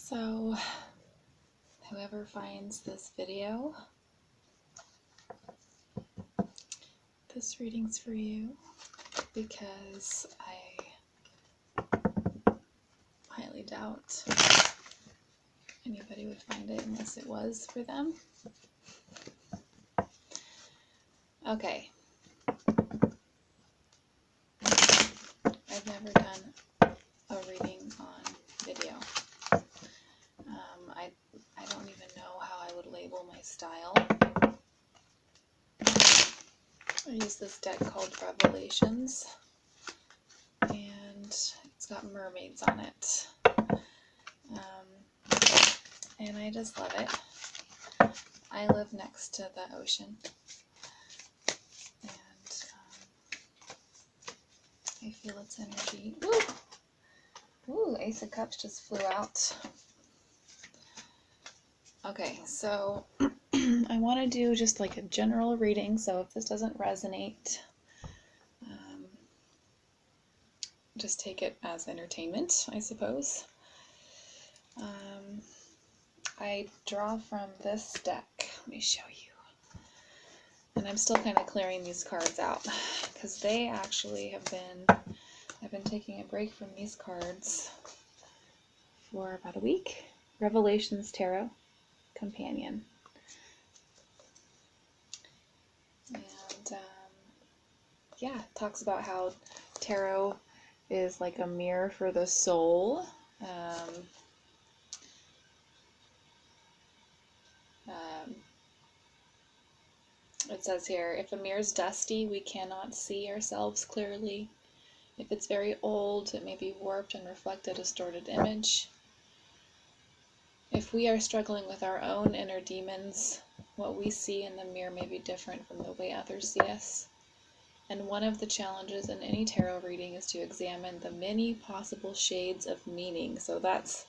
So, whoever finds this video, this reading's for you, because I highly doubt anybody would find it unless it was for them. Okay. I've never done a reading on video. I don't even know how I would label my style. I use this deck called Revelations, and it's got mermaids on it. And I just love it. I live next to the ocean, and I feel its energy. Woo! Ooh, Ace of Cups just flew out. Okay, so I want to do just like a general reading, so if this doesn't resonate, just take it as entertainment, I suppose. I draw from this deck. Let me show you. And I'm still kind of clearing these cards out because they actually have been, I've been taking a break from these cards for about a week. Revelations Tarot Companion. And yeah, it talks about how tarot is like a mirror for the soul. It says here, if a mirror is dusty, we cannot see ourselves clearly. If it's very old, it may be warped and reflect a distorted image. If we are struggling with our own inner demons, what we see in the mirror may be different from the way others see us. And one of the challenges in any tarot reading is to examine the many possible shades of meaning. So that's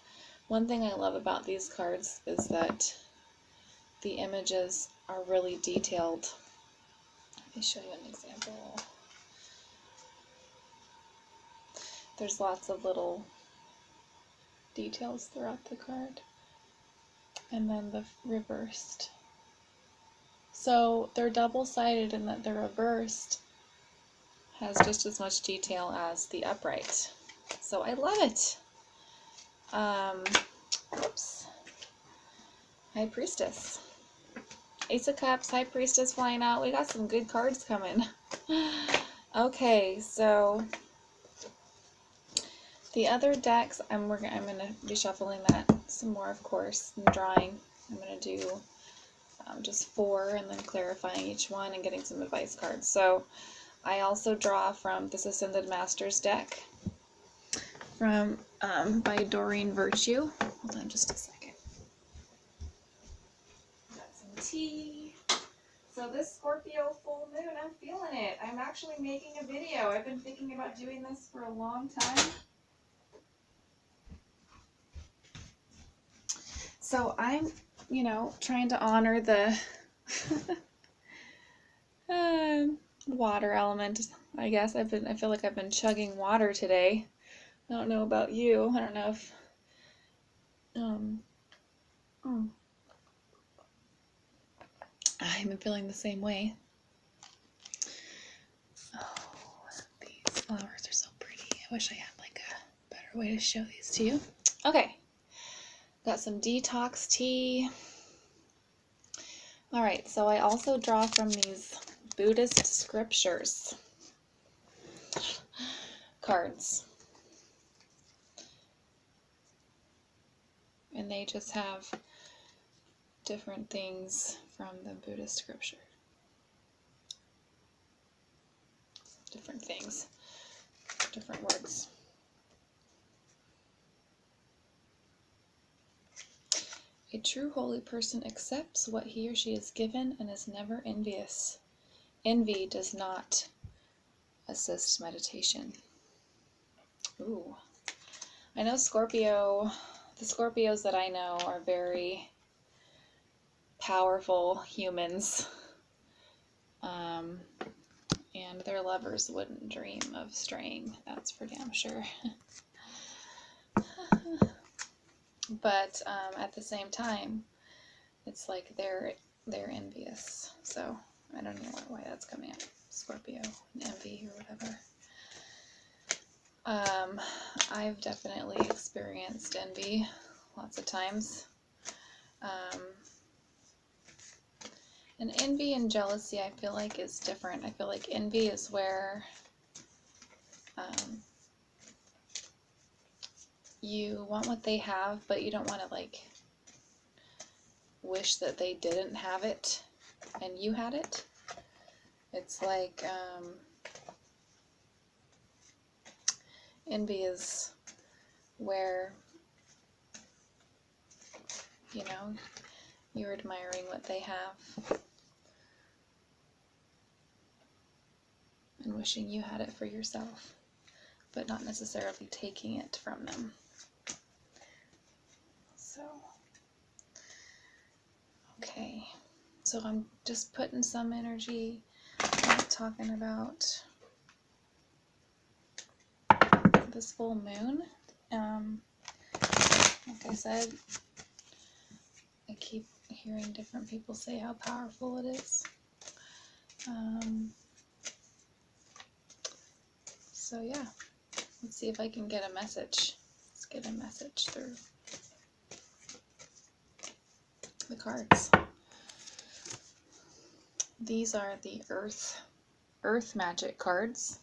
one thing I love about these cards, is that the images are really detailed. Let me show you an example. There's lots of little details throughout the card. And then the reversed. So they're double-sided in that the reversed has just as much detail as the upright. So I love it. Whoops. High Priestess. Ace of Cups, High Priestess flying out. We got some good cards coming. Okay, so the other decks, I'm going to be shuffling that some more, of course, and drawing. I'm going to do just 4 and then clarifying each one and getting some advice cards. So I also draw from this Ascended Masters deck from by Doreen Virtue. Hold on just a second. Got some tea. So this Scorpio full moon, I'm feeling it. I'm actually making a video. I've been thinking about doing this for a long time. So I'm, trying to honor the water element, I guess. I feel like I've been chugging water today. I don't know about you. I don't know if I've been feeling the same way. Oh, these flowers are so pretty. I wish I had like a better way to show these to you. Okay. Got some detox tea. All right, so I also draw from these Buddhist scriptures cards. And they just have different things from the Buddhist scripture. Different things, different words. A true holy person accepts what he or she is given and is never envious. Envy does not assist meditation. Ooh. I know Scorpio, the Scorpios that I know are very powerful humans. And their lovers wouldn't dream of straying, that's for damn sure. But at the same time, it's like they're envious. So I don't know why that's coming up. Scorpio and envy or whatever. I've definitely experienced envy lots of times. And envy and jealousy, I feel like, is different. I feel like envy is where you want what they have, but you don't want to, like, wish that they didn't have it and you had it. It's like, envy is where, you know, you're admiring what they have and wishing you had it for yourself, but not necessarily taking it from them. So, okay, so I'm just putting some energy, talking about this full moon. Like I said, I keep hearing different people say how powerful it is. So yeah, let's see if I can get a message. Let's get a message through the cards. These are the Earth Magic cards.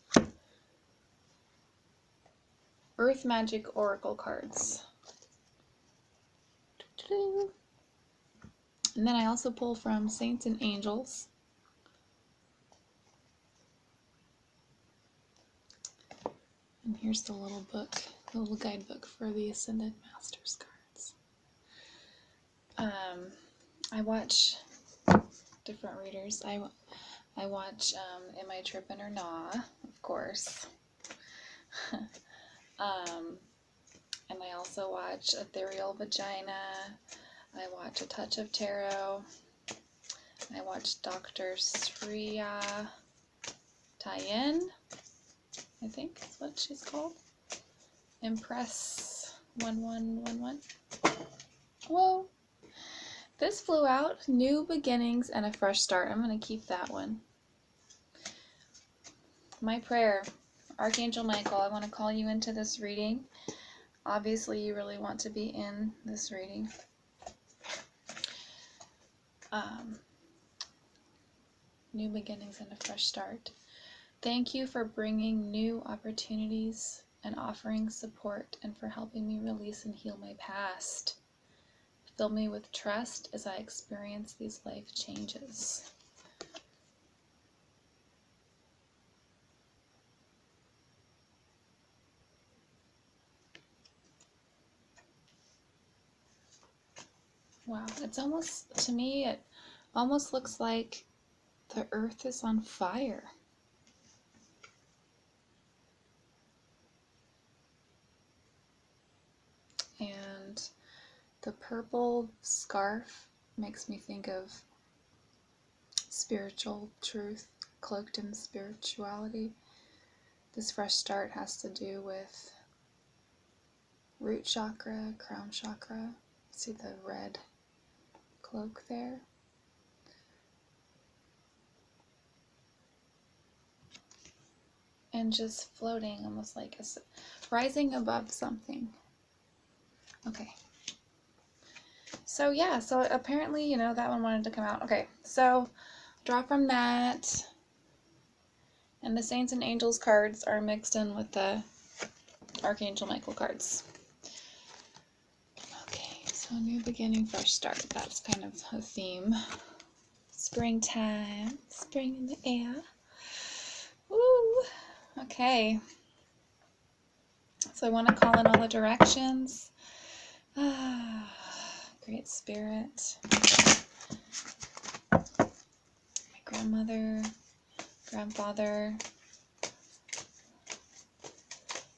Earth Magic Oracle cards. And then I also pull from Saints and Angels. And here's the little book, the little guidebook for the Ascended Masters cards. I watch different readers. I watch Am I Trippin' or Nah, of course. And I also watch Ethereal Vagina. I watch A Touch of Tarot. I watch Dr. Sriya Tayen, I think is what she's called. Impress 1111. Whoa. This flew out. New beginnings and a fresh start. I'm going to keep that one. My prayer. Archangel Michael, I want to call you into this reading. Obviously, you really want to be in this reading. New beginnings and a fresh start. Thank you for bringing new opportunities and offering support and for helping me release and heal my past. Fill me with trust as I experience these life changes. Wow, it's almost, to me, it almost looks like the earth is on fire. And the purple scarf makes me think of spiritual truth, cloaked in spirituality. This fresh start has to do with root chakra, crown chakra. See the red cloak there? And just floating, almost like rising above something. Okay. So yeah, so apparently, you know, that one wanted to come out. Okay, so draw from that. And the Saints and Angels cards are mixed in with the Archangel Michael cards. Okay, so new beginning, fresh start. That's kind of a theme. Springtime, spring in the air. Woo! Okay. So I want to call in all the directions. Great Spirit. My grandmother, grandfather,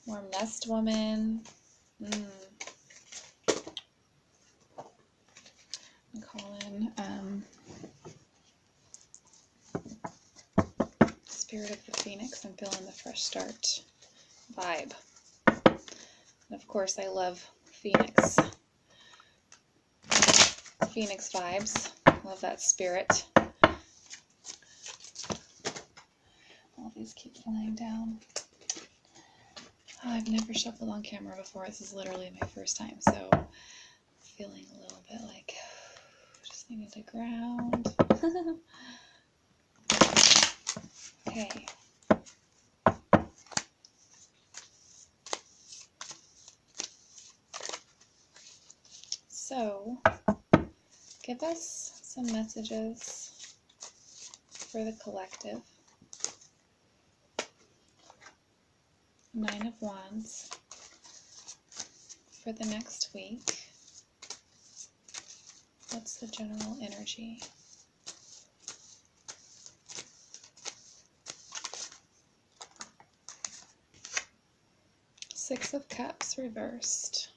warm nest woman. Call in Spirit of the Phoenix and fill in the fresh start vibe. And of course, I love Phoenix. Phoenix vibes. Love that spirit. All these keep flying down. Oh, I've never shuffled on camera before. This is literally my first time, so feeling a little bit like just needed to ground. Okay. So, give us some messages for the collective. 9 of Wands for the next week. What's the general energy? Six of Cups reversed.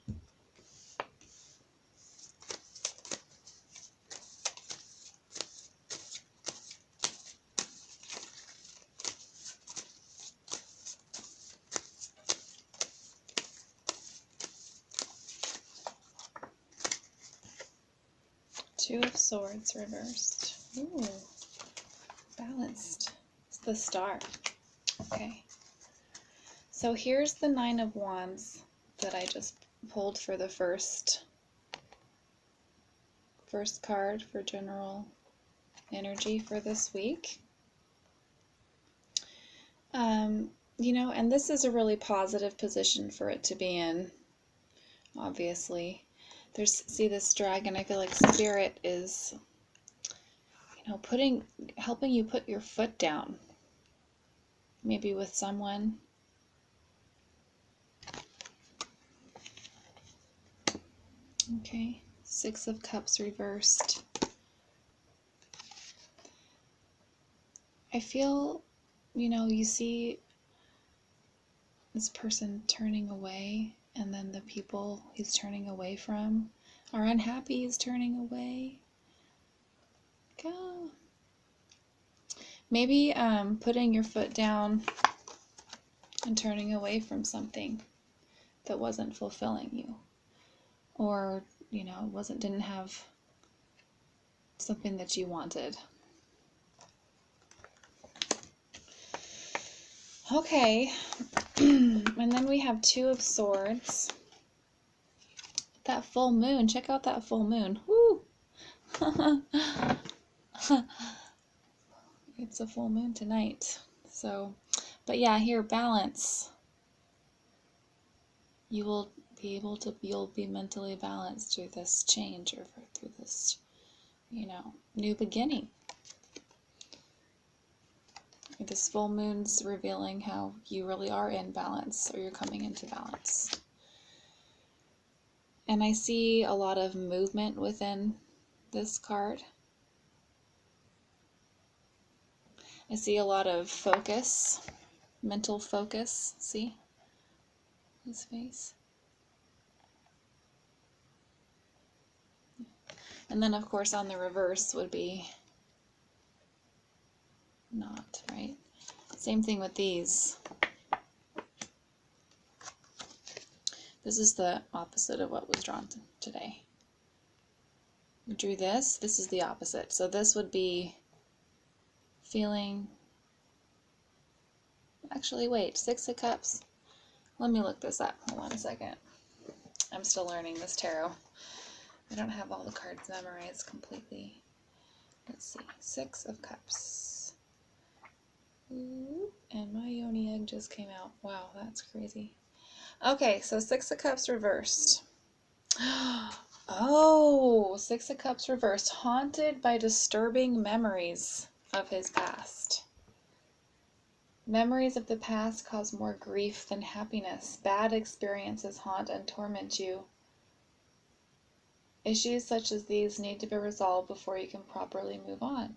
Two of Swords reversed. Ooh, balanced. It's the Star. Okay. So here's the 9 of Wands that I just pulled for the first card for general energy for this week. You know, and this is a really positive position for it to be in, obviously. See this dragon, I feel like Spirit is, you know, helping you put your foot down. Maybe with someone. Okay, Six of Cups reversed. I feel, you know, you see this person turning away, and then the people he's turning away from are unhappy he's turning away. Go. Maybe putting your foot down and turning away from something that wasn't fulfilling you, or, you know, didn't have something that you wanted. Okay, and then we have Two of Swords. That full moon, check out that full moon. Woo! It's a full moon tonight. So, but yeah, here, balance. You'll be mentally balanced through this change, or through this, you know, new beginning. This full moon's revealing how you really are in balance, or you're coming into balance. And I see a lot of movement within this card. I see a lot of focus, mental focus. See his face? And then, of course, on the reverse would be not, right? Same thing with these. This is the opposite of what was drawn today. We drew this. This is the opposite. So this would be feeling... Actually, wait. Six of Cups. Let me look this up. Hold on a second. I'm still learning this tarot. I don't have all the cards memorized completely. Let's see. Six of Cups. Ooh, and my yoni egg just came out. Wow, that's crazy. Okay, so Six of Cups reversed. Oh, Six of Cups reversed. Haunted by disturbing memories of his past. Memories of the past cause more grief than happiness. Bad experiences haunt and torment you. Issues such as these need to be resolved before you can properly move on.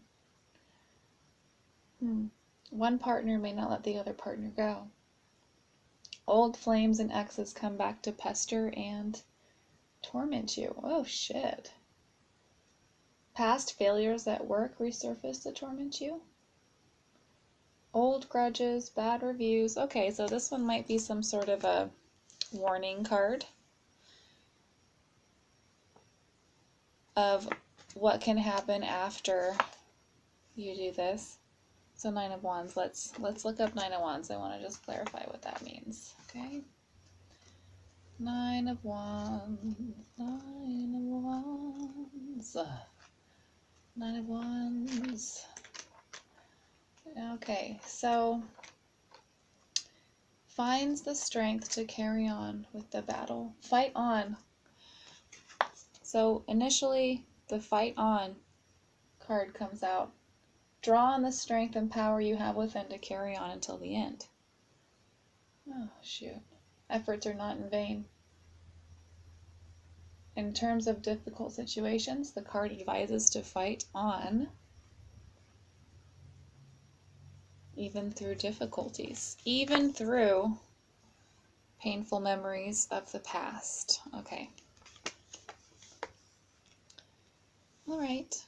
One partner may not let the other partner go. Old flames and exes come back to pester and torment you. Oh, shit. Past failures at work resurface to torment you. Old grudges, bad reviews. Okay, so this one might be some sort of a warning card of what can happen after you do this. So Nine of Wands, let's look up Nine of Wands. I want to just clarify what that means. Okay. Nine of Wands, Nine of Wands, Nine of Wands. Okay, so finds the strength to carry on with the battle. Fight on. So initially, the fight on card comes out. Draw on the strength and power you have within to carry on until the end. Oh, shoot. Efforts are not in vain. In terms of difficult situations, the card advises to fight on, even through difficulties, even through painful memories of the past. Okay. All right.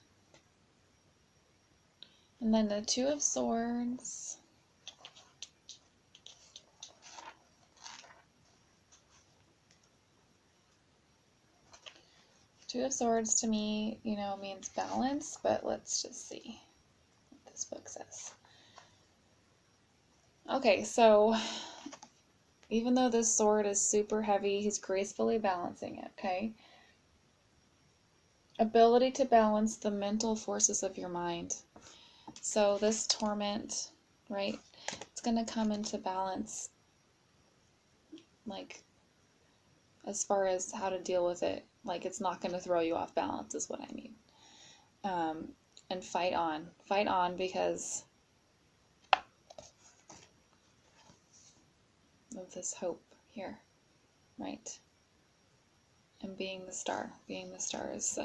And then the Two of Swords. Two of Swords to me, means balance, but let's just see what this book says. Okay, so even though this sword is super heavy, he's gracefully balancing it, okay? Ability to balance the mental forces of your mind. So this torment, right, it's going to come into balance, like, as far as how to deal with it. Like, it's not going to throw you off balance is what I mean. And fight on. Fight on because of this hope here, right? And being the star. Being the star is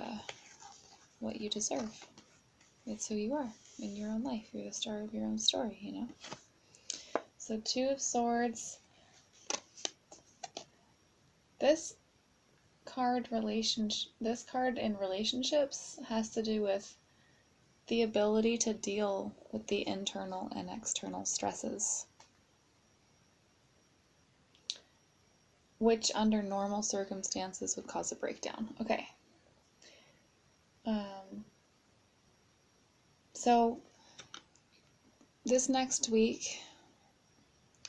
what you deserve. It's who you are in your own life. You're the star of your own story, So Two of Swords. This card in relationships has to do with the ability to deal with the internal and external stresses, which under normal circumstances would cause a breakdown. Okay. So this next week,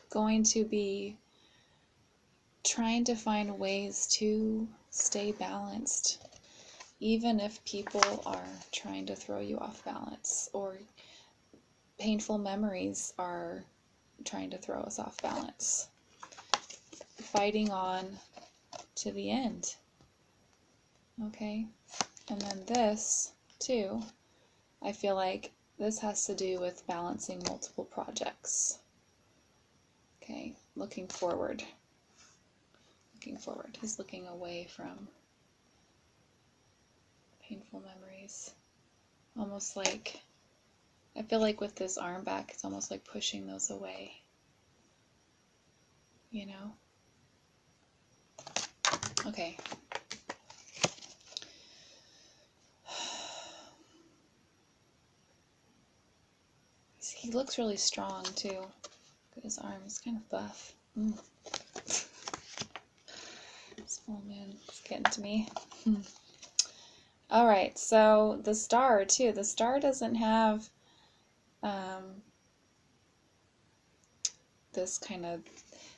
going to be trying to find ways to stay balanced, even if people are trying to throw you off balance, or painful memories are trying to throw us off balance. Fighting on to the end. Okay? And then this, too, I feel like this has to do with balancing multiple projects. Okay, looking forward. Looking forward. He's looking away from painful memories. Almost like, I feel like with this arm back, it's almost like pushing those away. Okay. He looks really strong, too. Look at his arm. He's kind of buff. This full moon is getting to me. All right, so the star, too. The star doesn't have this kind of,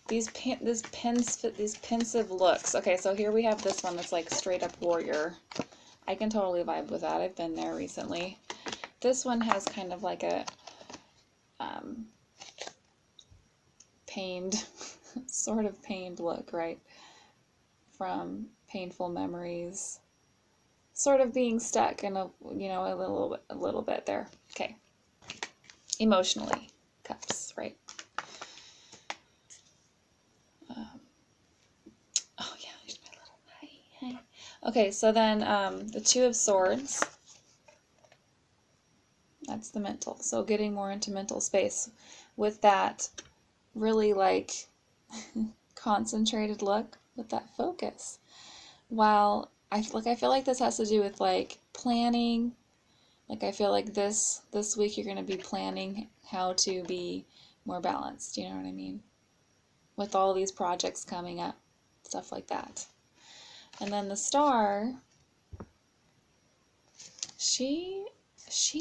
these pensive looks. Okay, so here we have this one that's like straight up warrior. I can totally vibe with that. I've been there recently. This one has kind of like a pained, sort of pained look, right? From painful memories, sort of being stuck in a little bit there. Okay, emotionally, cups, right? Oh yeah, there's my little hi. Okay, so then the Two of Swords. That's the mental. So getting more into mental space with that really like concentrated look, with that focus. While I feel like this has to do with like planning. Like I feel like this week you're going to be planning how to be more balanced, you know what I mean? With all these projects coming up, stuff like that. And then the star, She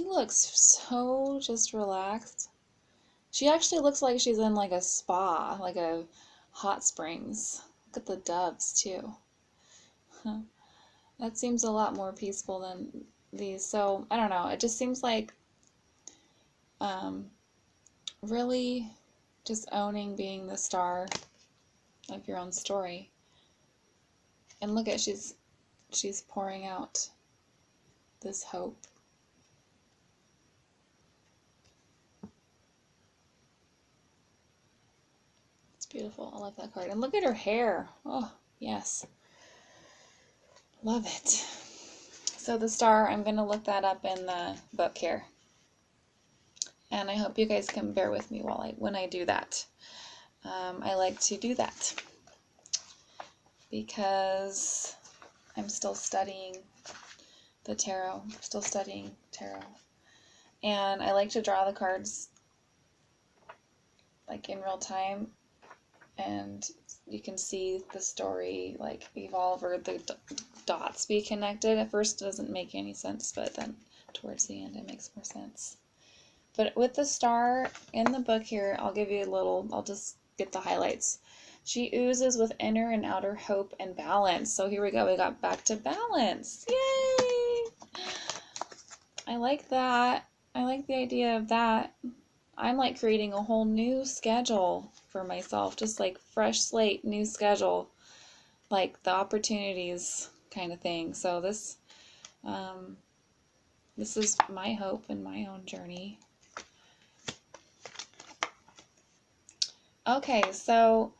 looks so just relaxed. She actually looks like she's in like a spa, like a hot springs. Look at the doves too. That seems a lot more peaceful than these. So I don't know. It just seems like really just owning being the star of your own story. And look at she's pouring out this hope. It's beautiful. I love that card. And look at her hair. Oh, yes. Love it. So the star, I'm going to look that up in the book here. And I hope you guys can bear with me when I do that. I like to do that because I'm still studying the tarot. I'm still studying tarot. And I like to draw the cards like in real time, and you can see the story like evolve, or the dots be connected. At first it doesn't make any sense, but then towards the end it makes more sense. But with the star in the book here, I'll just get the highlights. She oozes with inner and outer hope and balance. So here we go. We got back to balance. Yay! I like that. I like the idea of that. I'm like creating a whole new schedule for myself. Just like fresh slate, new schedule. Like the opportunities kind of thing. So this is my hope in my own journey. Okay, so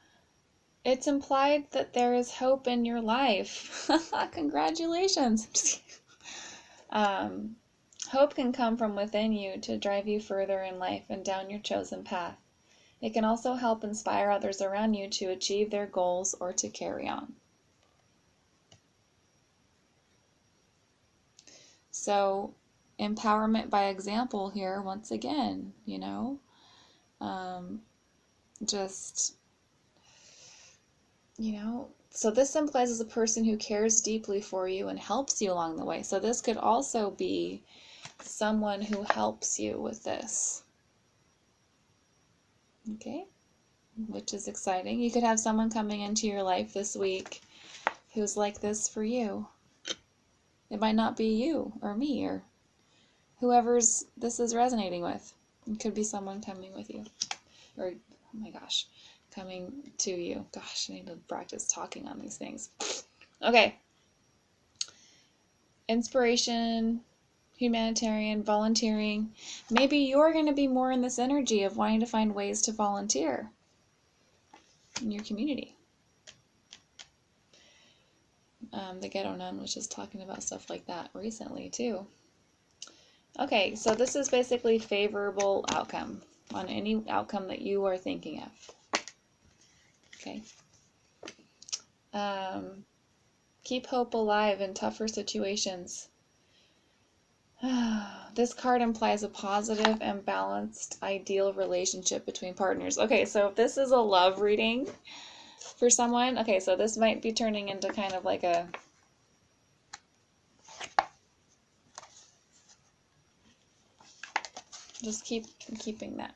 it's implied that there is hope in your life. Congratulations. Hope can come from within you to drive you further in life and down your chosen path. It can also help inspire others around you to achieve their goals or to carry on. So, empowerment by example here, once again, so this symbolizes a person who cares deeply for you and helps you along the way. So this could also be someone who helps you with this. Okay, which is exciting. You could have someone coming into your life this week who's like this for you. It might not be you or me or whoever's this is resonating with. It could be someone coming with you. Or, oh my gosh, coming to you. Gosh, I need to practice talking on these things. Okay. Inspiration, humanitarian, volunteering. Maybe you're going to be more in this energy of wanting to find ways to volunteer in your community. The Ghetto Nun was just talking about stuff like that recently too. Okay, so this is basically favorable outcome on any outcome that you are thinking of. Okay. Keep hope alive in tougher situations. This card implies a positive and balanced ideal relationship between partners. Okay, so if this is a love reading for someone, okay, so this might be turning into kind of like a just keeping that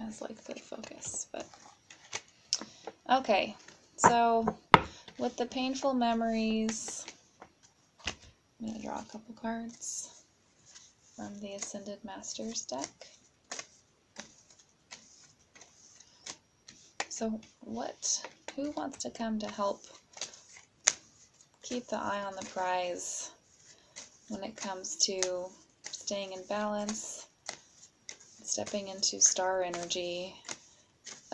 as like the focus. But okay, so with the painful memories, I'm going to draw a couple cards from the Ascended Masters deck. So who wants to come to help keep the eye on the prize when it comes to staying in balance, stepping into star energy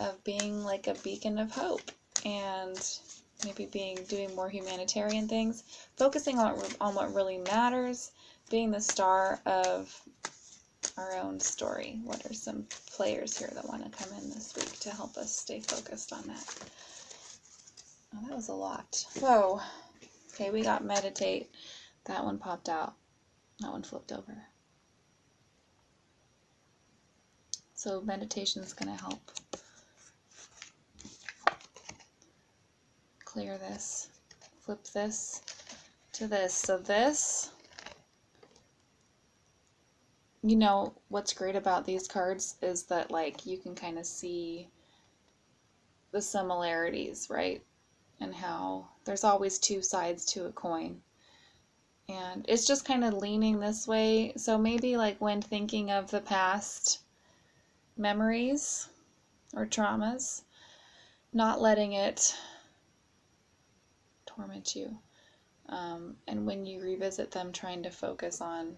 of being like a beacon of hope, and maybe doing more humanitarian things, focusing on what really matters, being the star of our own story. What are some players here that want to come in this week to help us stay focused on that? Oh, that was a lot. Whoa. Okay, we got meditate. That one popped out. That one flipped over. So meditation is going to help clear this, flip this to this. So this, you know, what's great about these cards is that, like, you can kind of see the similarities, right? And how there's always two sides to a coin. And it's just kind of leaning this way. So maybe like when thinking of the past memories or traumas, not letting it torment you. And when you revisit them, trying to focus on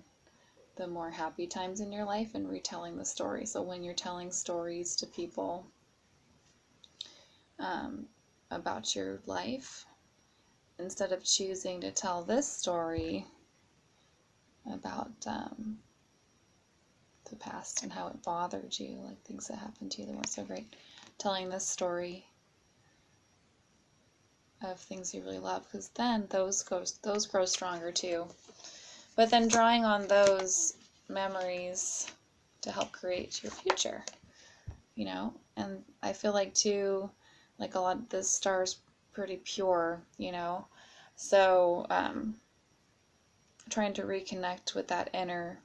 the more happy times in your life and retelling the story. So when you're telling stories to people about your life, instead of choosing to tell this story about the past and how it bothered you, like things that happened to you that weren't so great, telling this story of things you really love, because then those grow stronger too. But then drawing on those memories to help create your future, you know. And I feel like too, like a lot of this star's pretty pure, you know, so trying to reconnect with that inner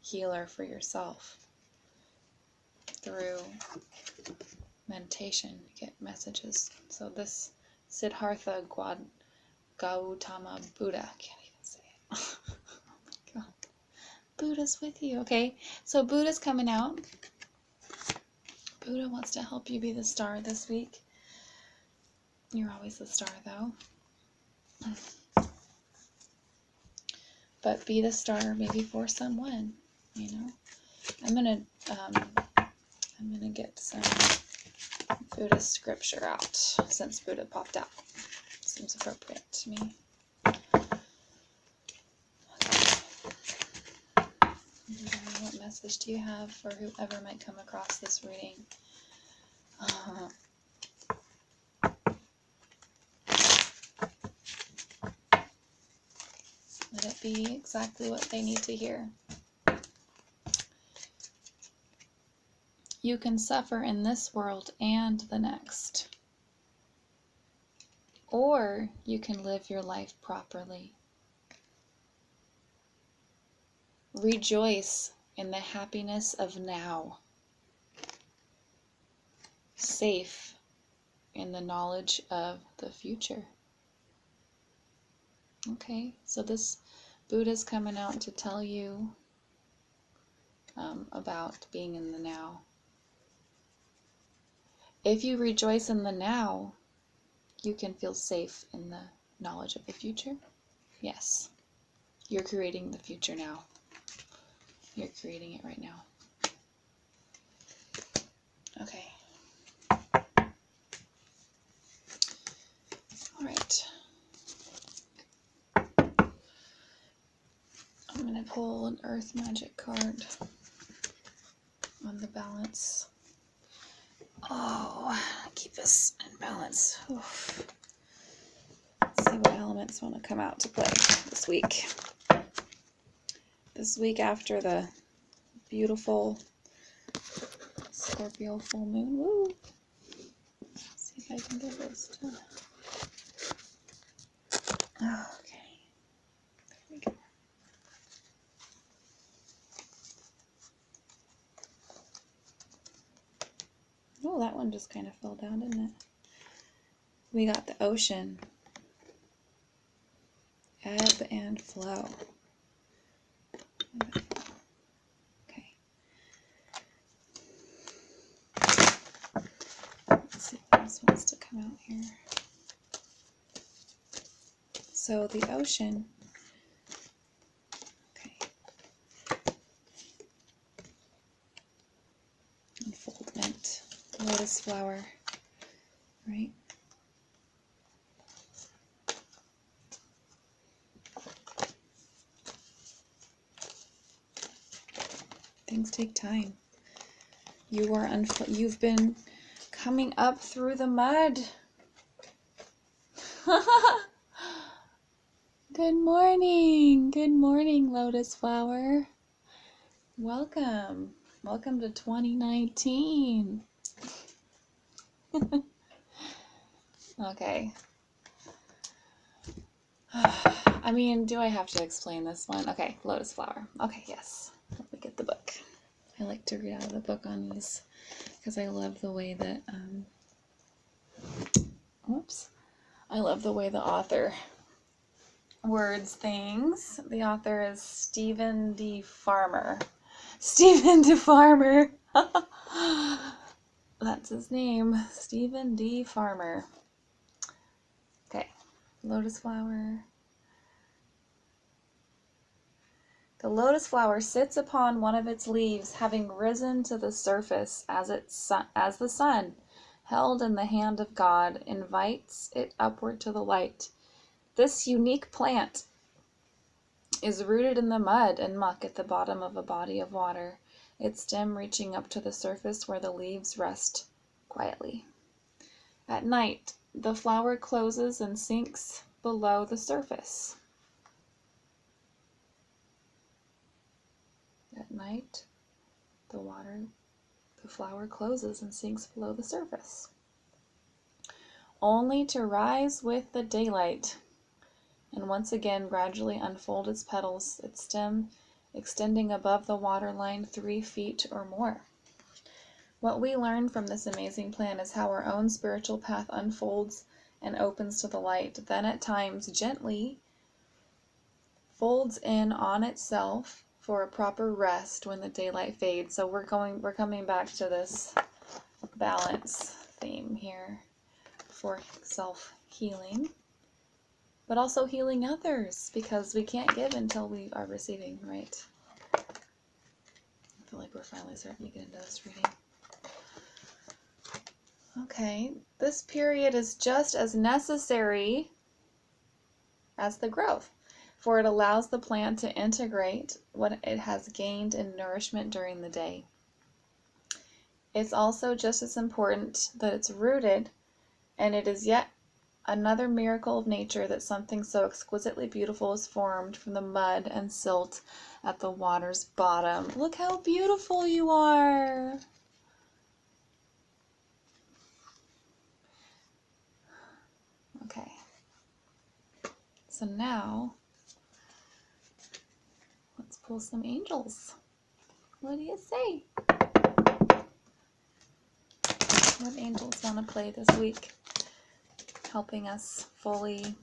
healer for yourself through meditation. You get messages. So this Siddhartha Gautama Buddha, I can't even say it. Oh my God. Buddha's with you. Okay, so Buddha's coming out. Buddha wants to help you be the star this week. You're always the star though. But be the star maybe for someone, you know. I'm gonna get some Buddhist scripture out since Buddha popped out. Seems appropriate to me. What message do you have for whoever might come across this reading? Let it be exactly what they need to hear. You can suffer in this world and the next, or you can live your life properly. Rejoice in the happiness of now, safe in the knowledge of the future. Okay, so this Buddha's coming out to tell you about being in the now. If you rejoice in the now, you can feel safe in the knowledge of the future. Yes, you're creating the future now. You're creating it right now. Okay. All right. I'm going to pull an Earth Magic card on the balance. Oh, keep us in balance. Oof. Let's see what elements want to come out to play this week. This week after the beautiful Scorpio full moon. Woo! Let's see if I can get this to... Oh, okay. There we go. Oh, that one just kind of fell down, didn't it? We got the ocean. Ebb and flow. Okay. Let's see if this wants to come out here. So the ocean. Okay. Unfoldment. Lotus flower. Right? Things take time. You've been coming up through the mud. Good morning. Good morning, Lotus flower. Welcome. Welcome to 2019. Okay. I mean, do I have to explain this one? Okay, lotus flower. Okay, yes. Let me get the book. I like to read out of the book on these because I love the way that, I love the way the author words things. The author is Stephen D. Farmer. Stephen D. Farmer. That's his name. Stephen D. Farmer. Okay, lotus flower. The lotus flower sits upon one of its leaves, having risen to the surface as the sun, held in the hand of God, invites it upward to the light. This unique plant is rooted in the mud and muck at the bottom of a body of water, its stem reaching up to the surface where the leaves rest quietly. At night, the flower closes and sinks below the surface. At night, the flower closes and sinks below the surface, only to rise with the daylight and once again gradually unfold its petals, its stem extending above the waterline 3 feet or more. What we learn from this amazing plant is how our own spiritual path unfolds and opens to the light, then at times gently folds in on itself for a proper rest when the daylight fades. So we're coming back to this balance theme here for self-healing, but also healing others, because we can't give until we are receiving, right? I feel like we're finally starting to get into this reading. Okay, this period is just as necessary as the growth, for it allows the plant to integrate what it has gained in nourishment during the day. It's also just as important that it's rooted, and it is yet another miracle of nature that something so exquisitely beautiful is formed from the mud and silt at the water's bottom. Look how beautiful you are! Okay, so now let's pull some angels. What do you say? What angels want to play this week, helping us fully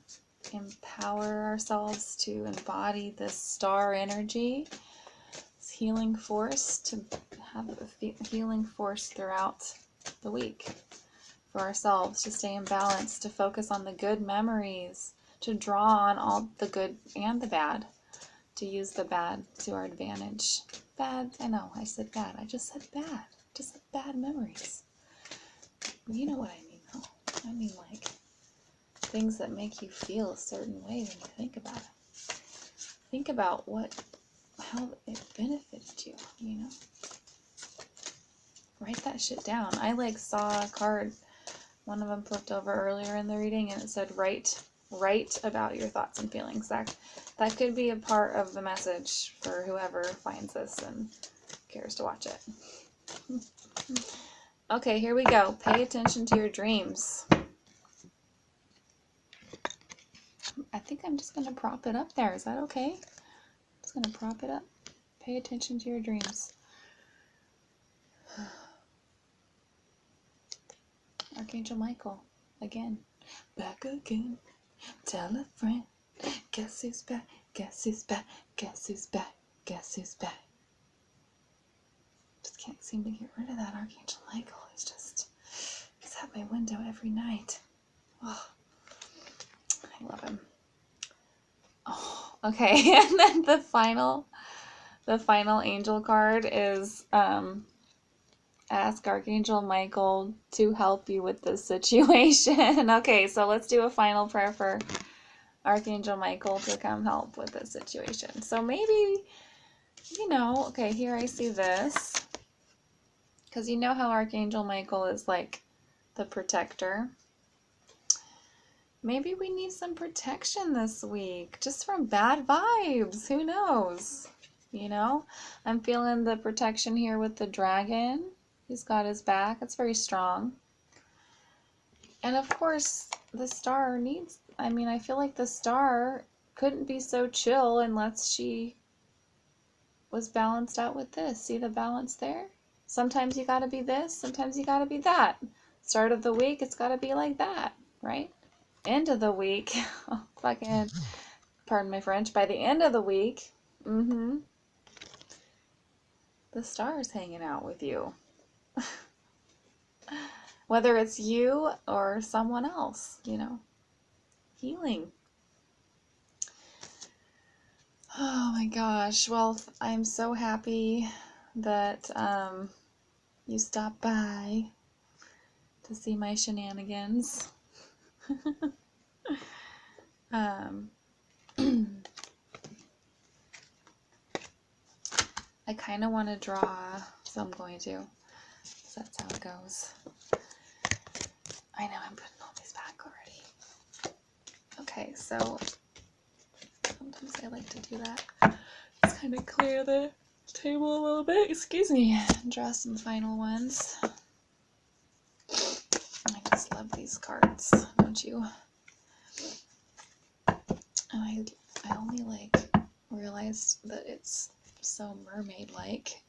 empower ourselves to embody this star energy, this healing force, to have a healing force throughout the week for ourselves, to stay in balance, to focus on the good memories, to draw on all the good and the bad, to use the bad to our advantage. Bad, I know, I said bad. I just said bad. Just said bad memories. You know what I mean, though. I mean, like, things that make you feel a certain way when you think about it. Think about how it benefited you, you know? Write that shit down. I saw a card, one of them flipped over earlier in the reading, and it said, write about your thoughts and feelings. That could be a part of the message for whoever finds this and cares to watch it. Okay, here we go. Pay attention to your dreams. I think I'm just going to prop it up there. Is that okay? Just going to prop it up. Pay attention to your dreams. Archangel Michael, again. Back again. Tell a friend. Guess who's back? Guess who's back? Guess who's back? Guess who's back? Just can't seem to get rid of that Archangel Michael. He's at my window every night. Oh, I love him. Oh, okay. And then the final angel card is ask Archangel Michael to help you with this situation. Okay, so let's do a final prayer for Archangel Michael to come help with this situation. So maybe, okay, here I see this. Because you know how Archangel Michael is like the protector. Maybe we need some protection this week, just from bad vibes. Who knows? I'm feeling the protection here with the dragon. He's got his back. It's very strong. And of course, the star needs, I mean, I feel like the star couldn't be so chill unless she was balanced out with this. See the balance there? Sometimes you gotta be this, sometimes you gotta be that. Start of the week, it's gotta be like that, right? End of the week, oh, fucking, pardon my French, by the end of the week, the star's hanging out with you. Whether it's you or someone else, you know, healing. Oh my gosh. Well, I'm so happy that you stopped by to see my shenanigans. I kind of want to draw, so I'm going to. So that's how it goes. I know I'm putting all these back already. Okay, so sometimes I like to do that. Just kind of clear the table a little bit. Excuse me. Draw some final ones. I just love these cards, don't you? And I only like realized that it's so mermaid-like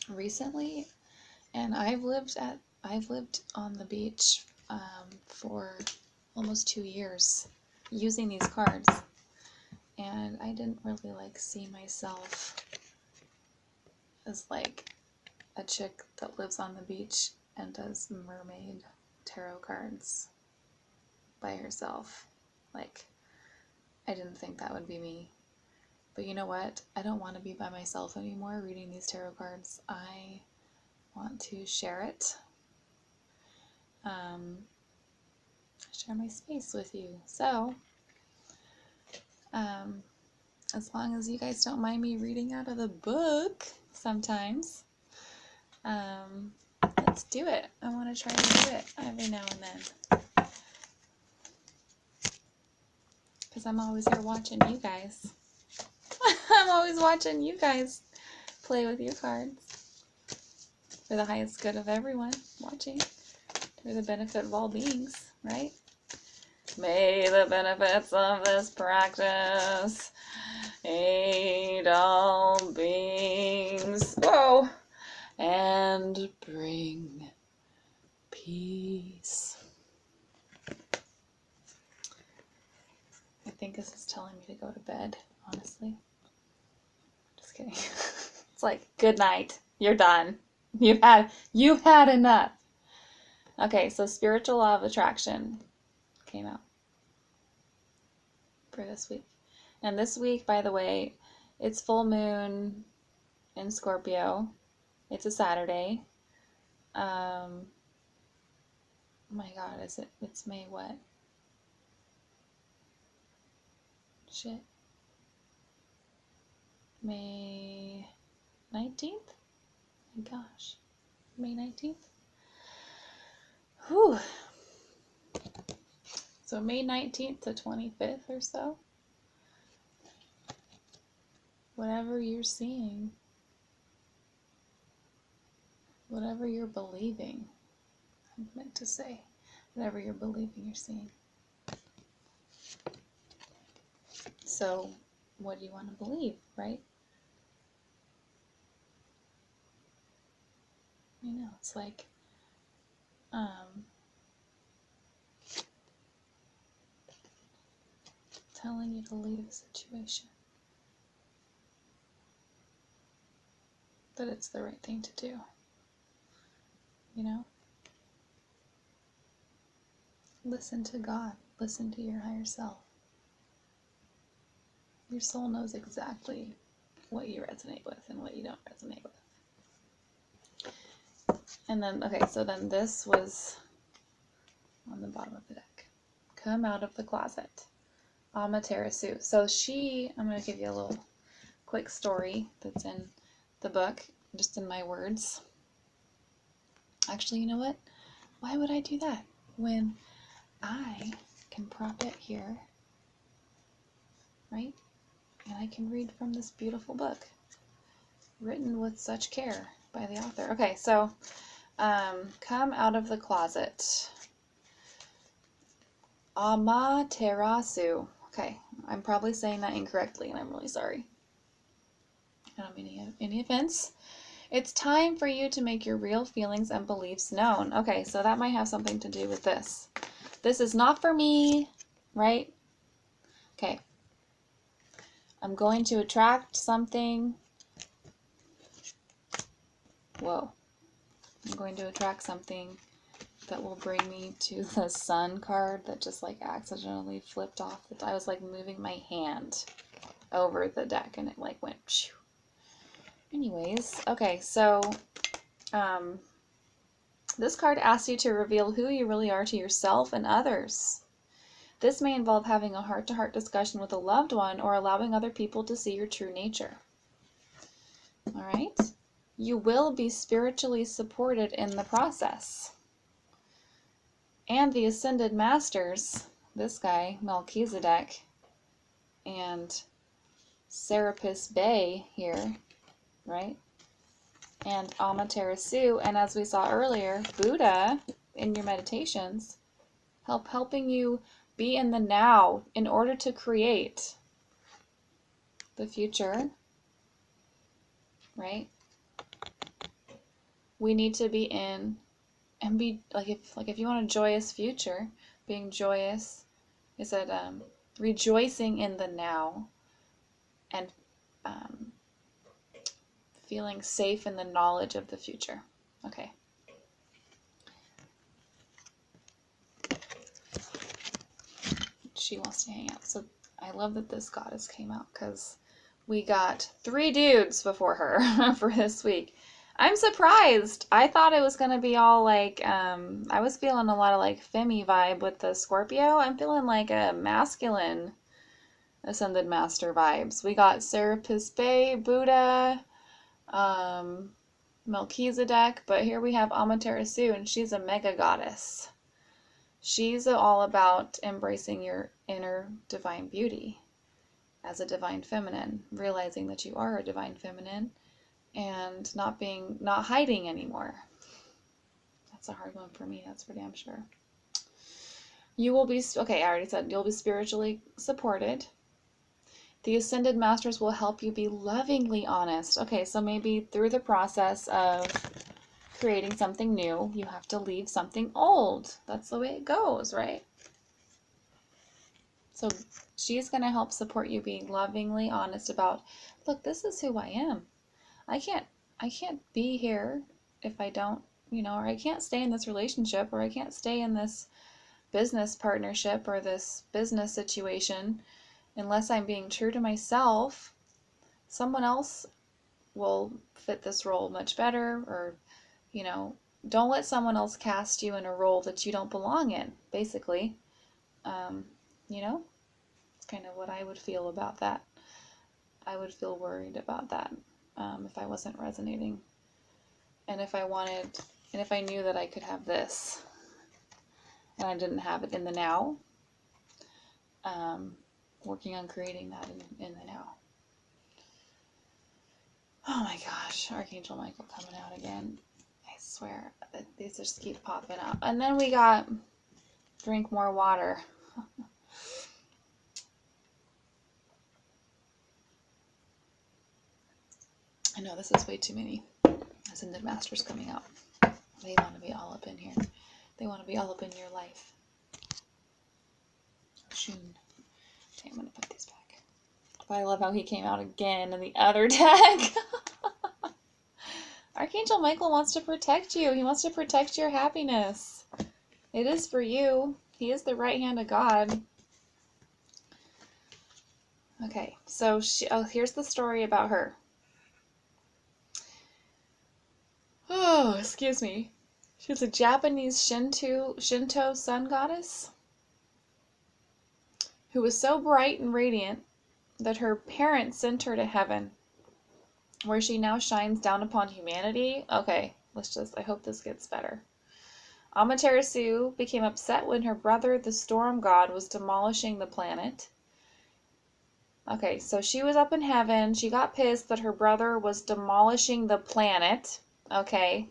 recently, and I've lived on the beach for almost 2 years using these cards, and I didn't really like see myself as like a chick that lives on the beach and does mermaid tarot cards by herself. Like, I didn't think that would be me. But you know what? I don't want to be by myself anymore reading these tarot cards. I want to share it. Share my space with you. So, as long as you guys don't mind me reading out of the book sometimes, let's do it. I want to try to do it every now and then. Because I'm always here watching you guys. I'm always watching you guys play with your cards. For the highest good of everyone watching. For the benefit of all beings, right? May the benefits of this practice aid all beings. Whoa! And bring peace. I think this is telling me to go to bed, honestly. Just kidding. It's like, good night. You're done. You've had enough. Okay, so spiritual law of attraction came out for this week. And this week, by the way, it's full moon in Scorpio. It's a Saturday. Oh my God, it's May what? Shit. May 19th? My gosh. May 19th? Whew. So May 19th to 25th or so. Whatever you're seeing, whatever you're believing, I meant to say, whatever you're believing you're seeing. So, what do you want to believe, right? You know, it's like, telling you to leave a situation. That it's the right thing to do. You know? Listen to God. Listen to your higher self. Your soul knows exactly what you resonate with and what you don't resonate with. And then, okay, so then this was on the bottom of the deck. Come out of the closet. Amaterasu. So I'm going to give you a little quick story that's in the book, just in my words. Actually, you know what? Why would I do that when I can prop it here, right? And I can read from this beautiful book, written with such care by the author. Okay, so come out of the closet. Amaterasu. Okay, I'm probably saying that incorrectly, and I'm really sorry. I don't mean any offense. It's time for you to make your real feelings and beliefs known. Okay, so that might have something to do with this. This is not for me, right? Okay. I'm going to attract something. Whoa. I'm going to attract something that will bring me to the Sun card that just like accidentally flipped off. I was like moving my hand over the deck and it like went phew. Anyways, okay, so this card asks you to reveal who you really are to yourself and others. This may involve having a heart-to-heart discussion with a loved one or allowing other people to see your true nature. All right? You will be spiritually supported in the process. And the Ascended Masters, this guy, Melchizedek, and Serapis Bey here, right? And Amaterasu, and as we saw earlier, Buddha in your meditations, helping you be in the now in order to create the future, right? We need to be in and be if you want a joyous future, being joyous is that rejoicing in the now and feeling safe in the knowledge of the future. Okay. She wants to hang out. So I love that this goddess came out because we got 3 dudes before her for this week. I'm surprised. I thought it was going to be all like, I was feeling a lot of like Femi vibe with the Scorpio. I'm feeling like a masculine Ascended Master vibes. We got Serapis Bey, Buddha, Melchizedek, but here we have Amaterasu, and she's a mega goddess. She's all about embracing your inner divine beauty as a divine feminine, realizing that you are a divine feminine and not hiding anymore. That's a hard one for me, that's for damn sure. You will be, okay, I already said, you'll be spiritually supported. The Ascended Masters will help you be lovingly honest. Okay, so maybe through the process of creating something new, you have to leave something old. That's the way it goes, right? So she's going to help support you being lovingly honest about, look, this is who I am. I can't be here if I don't, or I can't stay in this relationship, or I can't stay in this business partnership or this business situation unless I'm being true to myself. Someone else will fit this role much better, or, don't let someone else cast you in a role that you don't belong in, basically. It's kind of what I would feel about that. I would feel worried about that if I wasn't resonating. And if I knew that I could have this, and I didn't have it in the now, working on creating that in the now. Oh my gosh, Archangel Michael coming out again. I swear, these just keep popping out. And then we got drink more water. I know this is way too many Ascended Masters coming out. They want to be all up in here. They want to be all up in your life. Oshun. Okay, I'm going to put these back. But I love how he came out again in the other deck. Archangel Michael wants to protect you. He wants to protect your happiness. It is for you. He is the right hand of God. Okay, so here's the story about her. Oh, excuse me. She's a Japanese Shinto sun goddess who was so bright and radiant that her parents sent her to heaven, where she now shines down upon humanity. Okay, I hope this gets better. Amaterasu became upset when her brother, the storm god, was demolishing the planet. Okay, so she was up in heaven. She got pissed that her brother was demolishing the planet. Okay.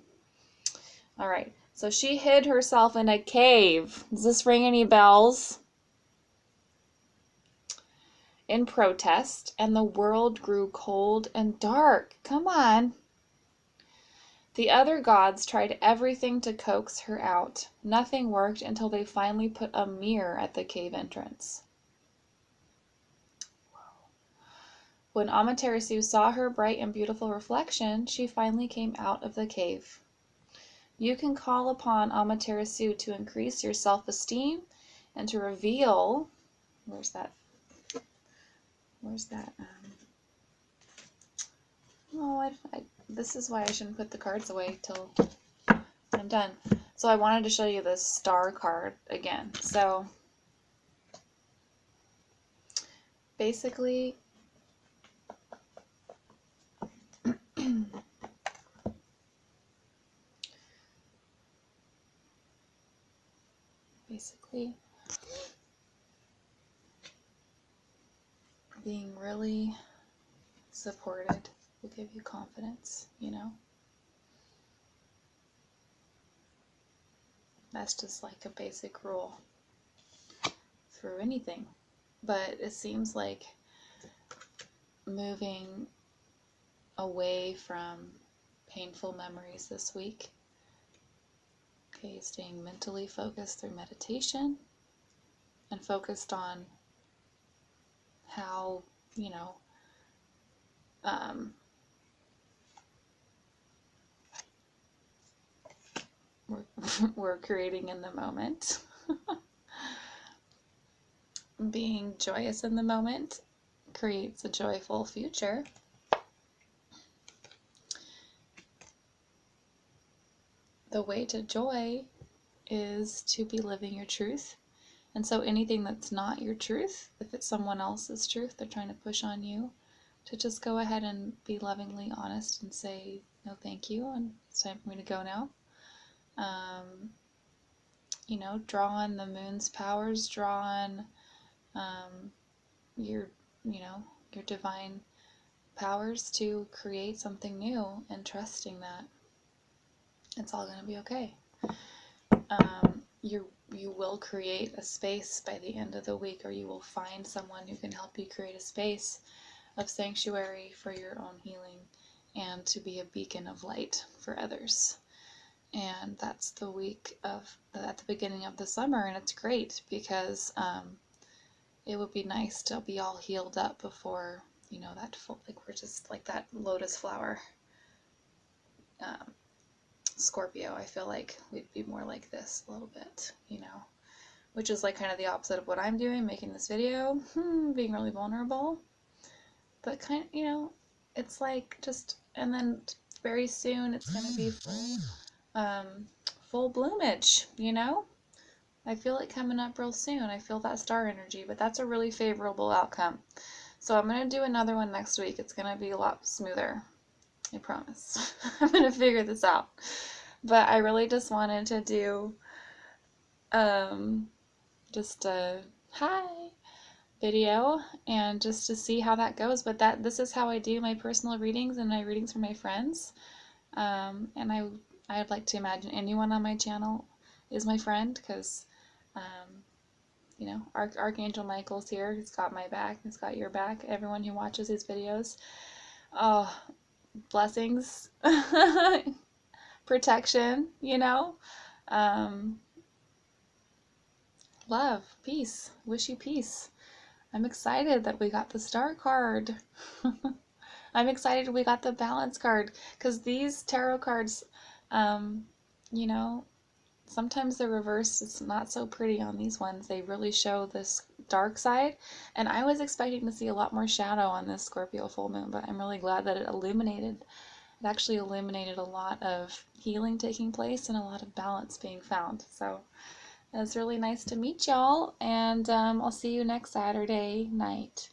All right. So she hid herself in a cave. Does this ring any bells? in protest, and the world grew cold and dark. Come on. The other gods tried everything to coax her out. Nothing worked until they finally put a mirror at the cave entrance. When Amaterasu saw her bright and beautiful reflection, she finally came out of the cave. You can call upon Amaterasu to increase your self-esteem and to reveal, where's that? Oh, this is why I shouldn't put the cards away till I'm done. So I wanted to show you this star card again. So basically, being really supported will give you confidence, you know? That's just like a basic rule through anything. But it seems like moving away from painful memories this week. Okay, staying mentally focused through meditation and focused on how, you know, we're creating in the moment. Being joyous in the moment creates a joyful future. The way to joy is to be living your truth. And so anything that's not your truth, if it's someone else's truth they're trying to push on you, to just go ahead and be lovingly honest and say, no thank you, and it's time for me to go now. You know, draw on the moon's powers, draw on your divine powers to create something new, and trusting that it's all going to be okay. You will create a space by the end of the week, or you will find someone who can help you create a space of sanctuary for your own healing and to be a beacon of light for others. And that's the week at the beginning of the summer, and it's great because it would be nice to be all healed up before, you know, that full, like we're just like that lotus flower. Scorpio, I feel like we'd be more like this a little bit, you know, which is like kind of the opposite of what I'm doing, making this video, being really vulnerable, but kind of, you know, it's like just, and then very soon it's going to be full bloomage, you know. I feel it coming up real soon. I feel that star energy, but that's a really favorable outcome. So I'm going to do another one next week. It's going to be a lot smoother. I promise. I'm going to figure this out. But I really just wanted to do just a hi video and just to see how that goes. But this is how I do my personal readings and my readings for my friends. And I'd like to imagine anyone on my channel is my friend, because you know, Archangel Michael's here. He's got my back. He's got your back. Everyone who watches his videos. Oh, blessings. Protection, you know. Love, peace. Wish you peace. I'm excited that we got the star card. I'm excited we got the balance card, because these tarot cards, you know, sometimes they're reversed. It's not so pretty on these ones. They really show this dark side, and I was expecting to see a lot more shadow on this Scorpio full moon, but I'm really glad that it actually illuminated a lot of healing taking place and a lot of balance being found. So it's really nice to meet y'all, and I'll see you next Saturday night.